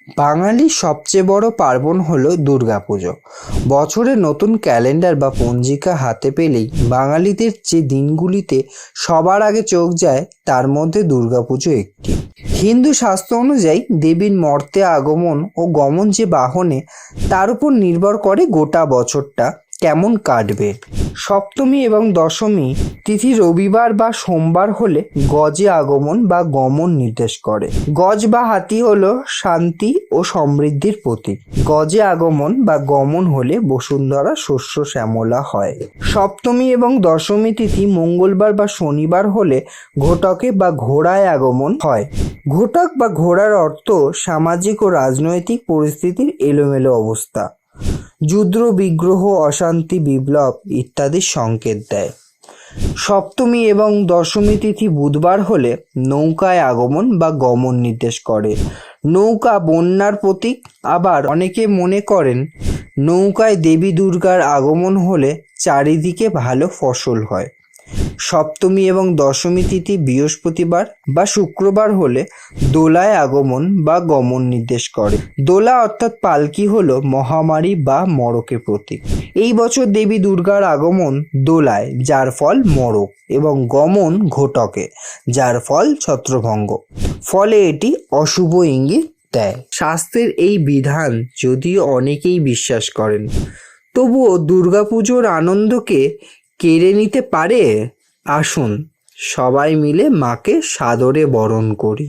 বাঙালির সবচেয়ে বড় পার্বণ হলো দুর্গাপুজো। বছরে নতুন ক্যালেন্ডার বা পঞ্জিকা হাতে পেলেই বাঙালিদের যে দিনগুলিতে সবার আগে চোখ যায় তার মধ্যে দুর্গাপুজো একটি। হিন্দু শাস্ত্র অনুযায়ী দেবীর মর্তে আগমন ও গমন যে বাহনে তার উপর নির্ভর করে গোটা বছরটা কেমন কাটবে। সপ্তমী এবং দশমী তিথি রবিবার বা সোমবার হলে গজে আগমন বা গমন নির্দেশ করে। গজ বা হাতি হলো শান্তি ও সমৃদ্ধির প্রতীক। গজে আগমন বা গমন হলে বসুন্ধরা শস্য শ্যামলা হয়। সপ্তমী এবং দশমী তিথি মঙ্গলবার বা শনিবার হলে ঘটকে বা ঘোড়ায় আগমন হয়। ঘটক বা ঘোড়ার অর্থ সামাজিক ও রাজনৈতিক পরিস্থিতির এলোমেলো অবস্থা, যুদ্ধ বিগ্রহ, অশান্তি, বিপ্লব ইত্যাদির সংকেত দেয়। সপ্তমী এবং দশমী তিথি বুধবার হলে নৌকায় আগমন বা গমন নির্দেশ করে। নৌকা বন্যার প্রতীক। আবার অনেকে মনে করেন নৌকায় দেবী দুর্গার আগমন হলে চারিদিকে ভালো ফসল হয়। সপ্তমী এবং দশমী তিথি বৃহস্পতিবার বা শুক্রবার হলে দোলায় আগমন বা গমন নির্দেশ করে। দোলা অর্থাৎ পালকি হলো মহামারী বা মড়কের প্রতীক। এই বছর দেবী দুর্গার আগমন দোলায়, যার ফল মড়ক, এবং গমন ঘটকে, যার ফল ছত্রভঙ্গ। ফলে এটি অশুভ ইঙ্গিত দেয়। শাস্ত্রের এই বিধান যদিও অনেকেই বিশ্বাস করেন, তবুও দুর্গাপুজোর আনন্দকে কেড়ে নিতে পারে। আসুন সবাই মিলে মাকে সাদরে বরণ করি।